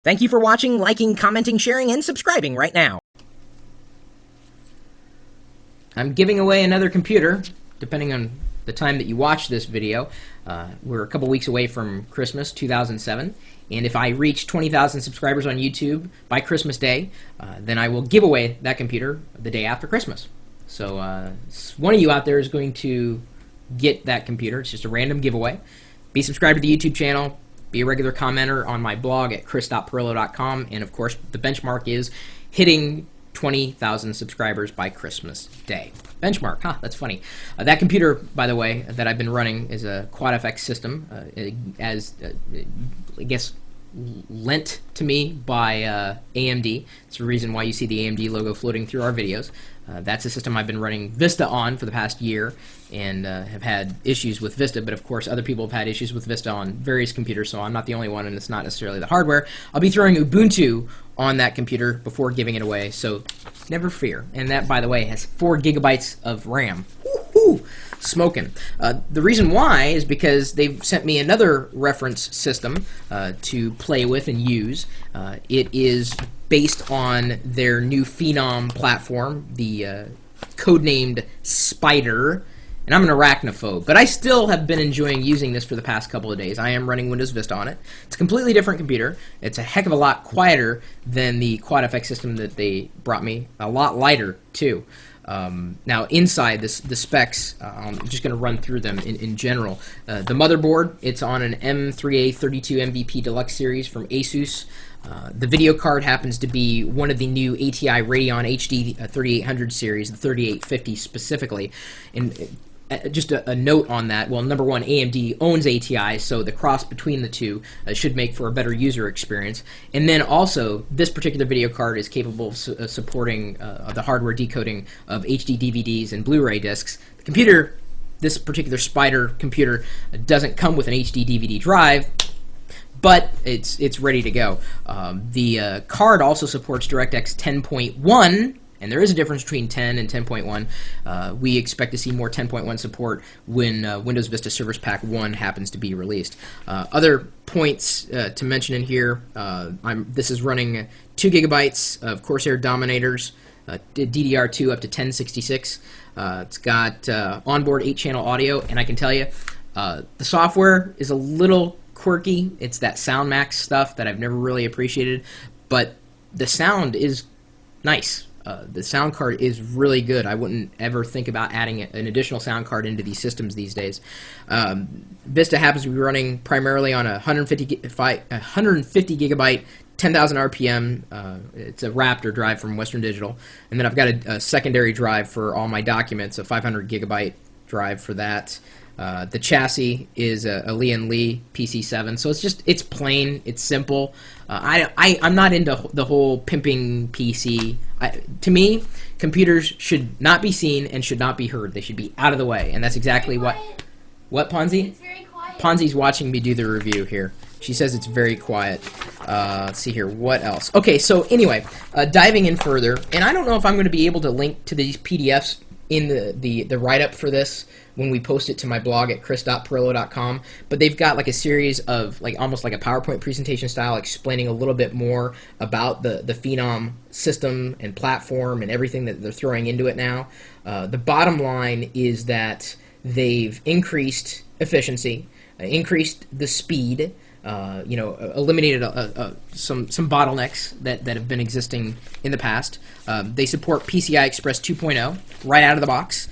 Thank you for watching, liking, commenting, sharing, and subscribing right now. I'm giving away another computer, depending on the time that you watch this video. We're a couple weeks away from Christmas 2007, and if I reach 20,000 subscribers on YouTube by Christmas Day, then I will give away that computer the day after Christmas. So one of you out there is going to get that computer. It's just a random giveaway. Be subscribed to the YouTube channel. Be a regular commenter on my blog at chris.pirillo.com, and of course the benchmark is hitting 20,000 subscribers by Christmas Day. Benchmark, huh? That's funny. That computer, by the way, that I've been running is a QuadFX system, I guess lent to me by AMD. It's the reason why you see the AMD logo floating through our videos. That's a system I've been running Vista on for the past year, and have had issues with Vista, but of course other people have had issues with Vista on various computers, so I'm not the only one, and it's not necessarily the hardware. I'll be throwing Ubuntu on that computer before giving it away, so never fear. And that, by the way, has 4 gigabytes of RAM. Woohoo! Smoking. The reason why is because they've sent me another reference system to play with and use. It is based on their new Phenom platform, the codenamed Spider. And I'm an arachnophobe, but I still have been enjoying using this for the past couple of days. I am running Windows Vista on it. It's a completely different computer. It's a heck of a lot quieter than the QuadFX system that they brought me. A lot lighter, too. Now, inside the specs, I'm just going to run through them in general. The motherboard, it's on an M3A32 MVP Deluxe series from Asus. The video card happens to be one of the new ATI Radeon HD 3800 series, the 3850 specifically. And just a note on that, well, number one, AMD owns ATI, so the cross between the two should make for a better user experience. And then also, this particular video card is capable of supporting the hardware decoding of HD DVDs and Blu-ray discs. The computer, this particular Spider computer, doesn't come with an HD DVD drive, but it's ready to go. The card also supports DirectX 10.1, and there is a difference between 10 and 10.1. We expect to see more 10.1 support when Windows Vista Service Pack 1 happens to be released. Other points to mention in here, this is running 2 gigabytes of Corsair Dominators, DDR2 up to 1066. It's got onboard 8-channel audio, and I can tell you, the software is a little quirky. It's that SoundMax stuff that I've never really appreciated, but the sound is nice. The sound card is really good. I wouldn't ever think about adding an additional sound card into these systems these days. Vista happens to be running primarily on a 150 gigabyte, 10,000 RPM. It's a Raptor drive from Western Digital. And then I've got a secondary drive for all my documents, a 500 gigabyte drive for that. The chassis is a Lee & Lee PC7, so it's plain, it's simple. I'm not into the whole pimping PC. To me, computers should not be seen and should not be heard. They should be out of the way, and that's exactly what Ponzi? It's very quiet. Ponzi's watching me do the review here. She says it's very quiet. Let's see here, what else? Okay, so anyway, diving in further, and I don't know if I'm going to be able to link to these PDFs in the write-up for this when we post it to my blog at chris.pirillo.com, but they've got like a series of almost like a PowerPoint presentation style explaining a little bit more about the Phenom system and platform and everything that they're throwing into it now. The bottom line is that they've increased efficiency, increased the speed, eliminated some bottlenecks that have been existing in the past. They support PCI Express 2.0 right out of the box.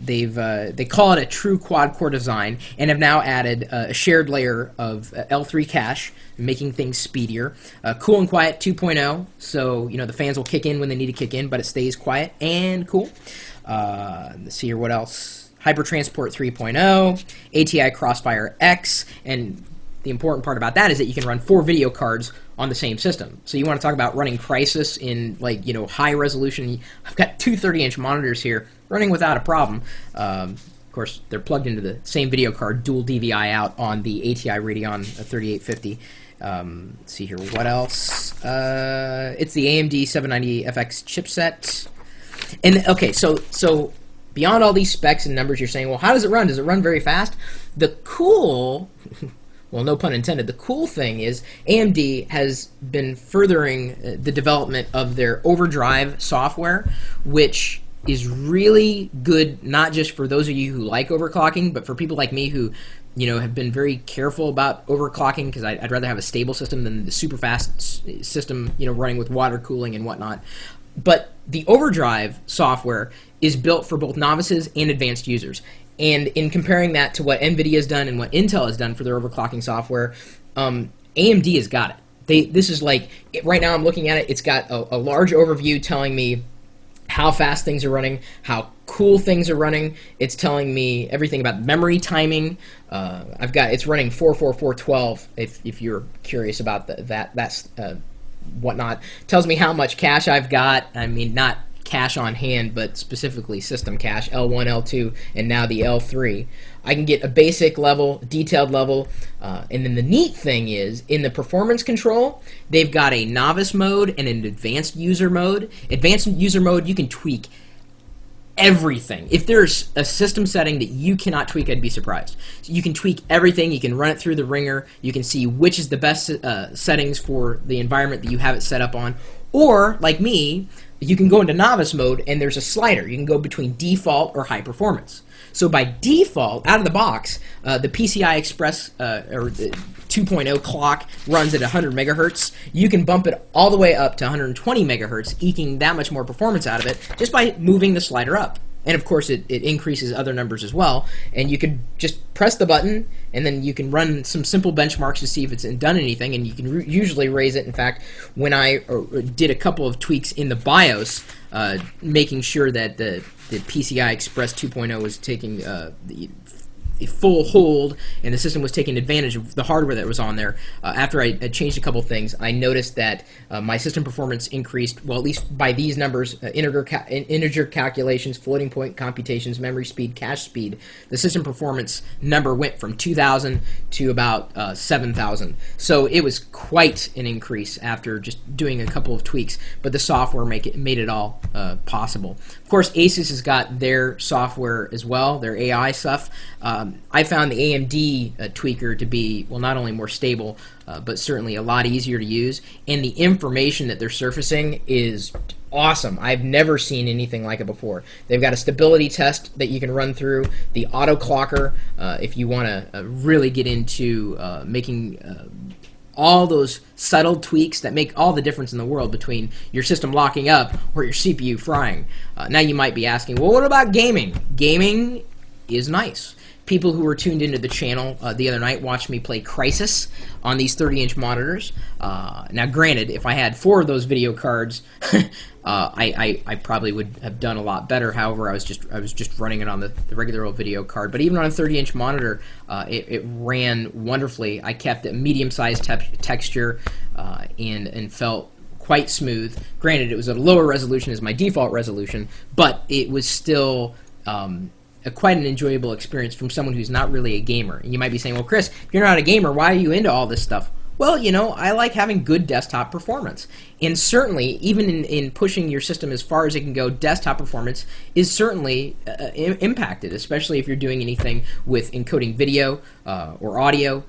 They call it a true quad-core design and have now added a shared layer of L3 cache, making things speedier. Cool and quiet 2.0, so the fans will kick in when they need to kick in, but it stays quiet and cool. Let's see here, what else? Hypertransport 3.0, ATI Crossfire X, and the important part about that is that you can run 4 video cards on the same system. So you want to talk about running Crysis in high resolution. I've got 2 30-inch monitors here running without a problem. Of course, they're plugged into the same video card, dual DVI out on the ATI Radeon 3850. Let's see here, what else? It's the AMD 790FX chipset. And okay, so beyond all these specs and numbers, you're saying, well, how does it run? Does it run very fast? The cool well, no pun intended. The cool thing is AMD has been furthering the development of their overdrive software, which is really good, not just for those of you who like overclocking, but for people like me who, have been very careful about overclocking, because I'd rather have a stable system than the super fast system, running with water cooling and whatnot. But the overdrive software is built for both novices and advanced users. And in comparing that to what NVIDIA has done and what Intel has done for their overclocking software, AMD has got it. This is like, right now I'm looking at it, it's got a large overview telling me how fast things are running, how cool things are running. It's telling me everything about memory timing. It's running 44412 if you're curious about that's whatnot. Tells me how much cache I've got. I mean, not cache on hand, but specifically system cache, L1, L2, and now the L3. I can get a basic level, detailed level, and then the neat thing is, in the performance control, they've got a novice mode and an advanced user mode. Advanced user mode, you can tweak everything. If there's a system setting that you cannot tweak, I'd be surprised. So you can tweak everything. You can run it through the ringer. You can see which is the best settings for the environment that you have it set up on. Or, like me, you can go into novice mode and there's a slider. You can go between default or high performance. So by default, out of the box, the PCI Express or the 2.0 clock runs at 100 megahertz. You can bump it all the way up to 120 megahertz, eking that much more performance out of it just by moving the slider up. And of course, it increases other numbers as well. And you could just press the button, and then you can run some simple benchmarks to see if it's done anything. And you can usually raise it. In fact, when I did a couple of tweaks in the BIOS, making sure that the PCI Express 2.0 was taking the full hold and the system was taking advantage of the hardware that was on there. After I changed a couple things, I noticed that my system performance increased, well, at least by these numbers, integer calculations, floating point computations, memory speed, cache speed. The system performance number went from 2,000 to about 7,000. So it was quite an increase after just doing a couple of tweaks, but the software made it all possible. Of course, Asus has got their software as well, their AI stuff. I found the AMD tweaker to be, well, not only more stable, but certainly a lot easier to use. And the information that they're surfacing is awesome. I've never seen anything like it before. They've got a stability test that you can run through, the auto clocker, if you want to really get into making all those subtle tweaks that make all the difference in the world between your system locking up or your CPU frying. Now you might be asking, well, what about gaming? Gaming is nice. People who were tuned into the channel the other night watched me play Crysis on these 30-inch monitors. Now, granted, if I had 4 of those video cards, I probably would have done a lot better. However, I was just running it on the regular old video card. But even on a 30-inch monitor, it ran wonderfully. I kept a medium-sized texture and felt quite smooth. Granted, it was a lower resolution as my default resolution, but it was still quite an enjoyable experience from someone who's not really a gamer. And you might be saying, well, Chris, if you're not a gamer, why are you into all this stuff? Well, I like having good desktop performance. And certainly, even in pushing your system as far as it can go, desktop performance is certainly impacted, especially if you're doing anything with encoding video or audio,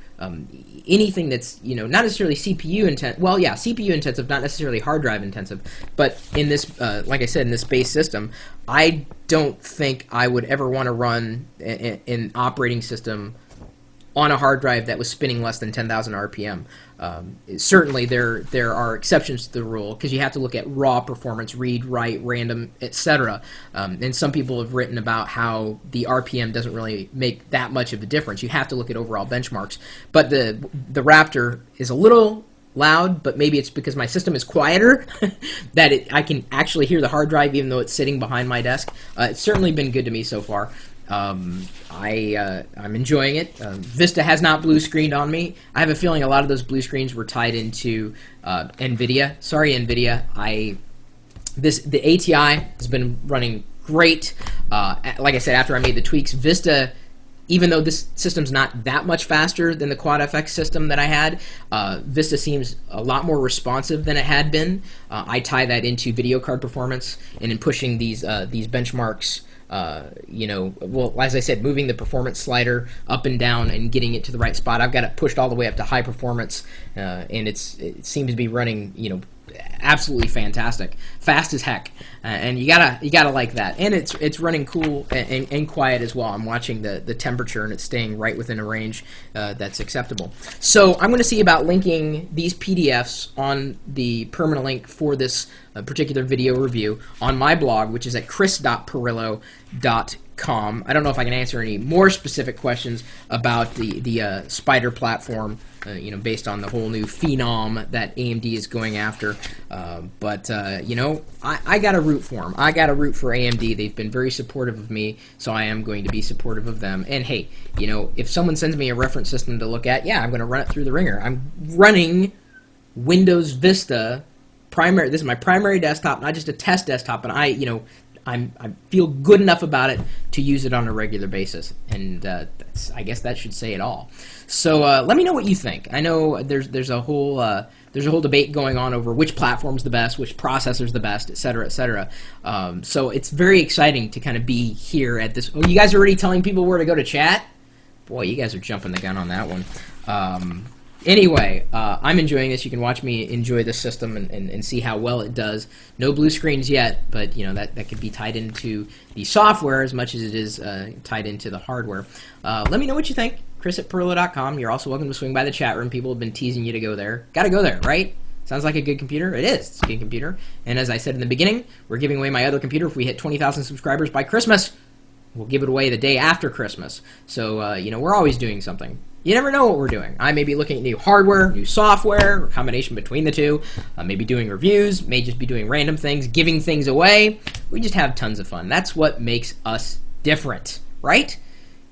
anything that's, not necessarily CPU intensive. Well, yeah, CPU intensive, not necessarily hard drive intensive. But in this, like I said, in this base system, I don't think I would ever want to run an operating system on a hard drive that was spinning less than 10,000 RPM. Certainly there are exceptions to the rule, because you have to look at raw performance, read, write, random, etc. And some people have written about how the RPM doesn't really make that much of a difference. You have to look at overall benchmarks. But the Raptor is a little loud, but maybe it's because my system is quieter that I can actually hear the hard drive even though it's sitting behind my desk. It's certainly been good to me so far. I'm enjoying it. Vista has not blue screened on me. I have a feeling a lot of those blue screens were tied into NVIDIA. Sorry, NVIDIA. The ATI has been running great. Like I said, after I made the tweaks, Vista, even though this system's not that much faster than the Quad FX system that I had, Vista seems a lot more responsive than it had been. I tie that into video card performance, and in pushing these benchmarks well, as I said, moving the performance slider up and down and getting it to the right spot. I've got it pushed all the way up to high performance, and it seems to be running, absolutely fantastic, fast as heck, and you gotta like that. And it's running cool and quiet as well. I'm watching the temperature, and it's staying right within a range that's acceptable. So I'm going to see about linking these PDFs on the permanent link for this particular video review on my blog, which is at chris.pirillo.com. I don't know if I can answer any more specific questions about the Spider platform, based on the whole new Phenom that AMD is going after. But I got to root for them. I got to root for AMD. They've been very supportive of me, so I am going to be supportive of them. And hey, if someone sends me a reference system to look at, yeah, I'm going to run it through the ringer. I'm running Windows Vista primary. This is my primary desktop, not just a test desktop, and I feel good enough about it to use it on a regular basis, and I guess that should say it all. So let me know what you think. I know there's a whole debate going on over which platform's the best, which processor's the best, et cetera, et cetera. So it's very exciting to kind of be here at this. Oh, you guys are already telling people where to go to chat? Boy, you guys are jumping the gun on that one. Anyway, I'm enjoying this. You can watch me enjoy this system and see how well it does. No blue screens yet, but that could be tied into the software as much as it is tied into the hardware. Let me know what you think. Chris@Pirillo.com. You're also welcome to swing by the chat room. People have been teasing you to go there. Got to go there, right? Sounds like a good computer. It is. It's a good computer. And as I said in the beginning, we're giving away my other computer if we hit 20,000 subscribers by Christmas. We'll give it away the day after Christmas. So, we're always doing something. You never know what we're doing. I may be looking at new hardware, new software, or a combination between the two. Maybe doing reviews, may just be doing random things, giving things away. We just have tons of fun. That's what makes us different, right?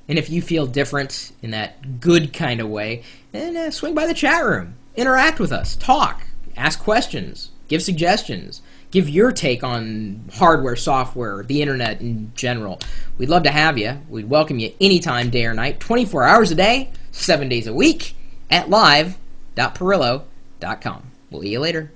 And if you feel different in that good kind of way, then swing by the chat room. Interact with us. Talk. Ask questions. Give suggestions. Give your take on hardware, software, the internet in general. We'd love to have you. We'd welcome you anytime, day or night, 24 hours a day, 7 days a week at live.pirillo.com. We'll see you later.